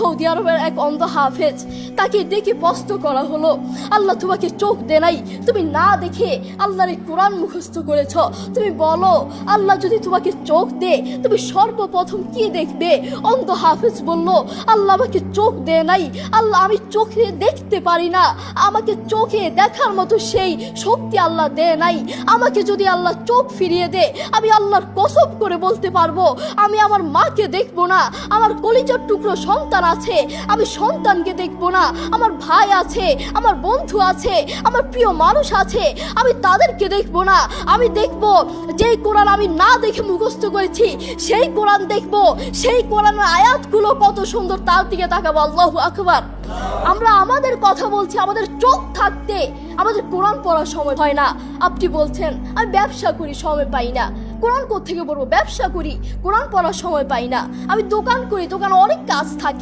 Saudi আরবের এক অন্ধ হাফেজ, তাকে ডেকে প্রশ্ন করা হলো, আল্লাহ তোমাকে চোখ দে নাই, তুমি না দেখে আল্লাহর কোরআন মুখস্থ করেছ, তুমি বলো আল্লাহ যদি তোমাকে চোখ দে তুমি সর্বপ্রথম কি দেখবে? অন্ধ হাফেজ বলল, আল্লাহ আমাকে চোখ দে নাই, আল্লাহ আমি চোখে দেখতে পারি না, আমাকে চোখে দেখার মতো সেই শক্তি আল্লাহ দে নাই। আমাকে যদি আল্লাহ চোখ ফিরিয়ে দে, আমি আল্লাহর কসম করে বলতে পারবো আমি আমার মাকে দেখবো না, আমার কলিজার টুকরো সন্তান আছে আমি সন্তানকে দেখবো না, আমার ভাই আছে, আমার বন্ধু আছে, আমার প্রিয় মানুষ আছে, আমি তাদেরকে দেখবো না। আমি দেখবো যেই কোরআন আমি না দেখে মুখস্থ করেছি সেই কোরআন দেখবো, সেই কোরআনের আয়াতগুলো কত সুন্দর তার দিকে তাকাবো। আল্লাহু আকবার। আমরা আমাদের কথা বলছি, আমাদের চোখ থাকতে আমাদের কোরআন পড়ার সময় হয় না। আপনি বলছেন আমি ব্যবসা করি, সময় পাই না। কোরআন কোত্থেকে পড়বো? ব্যবসা করি, কোরআন পড়ার সময় পাই না। আমি দোকান করি, দোকানে অনেক কাজ থাকে।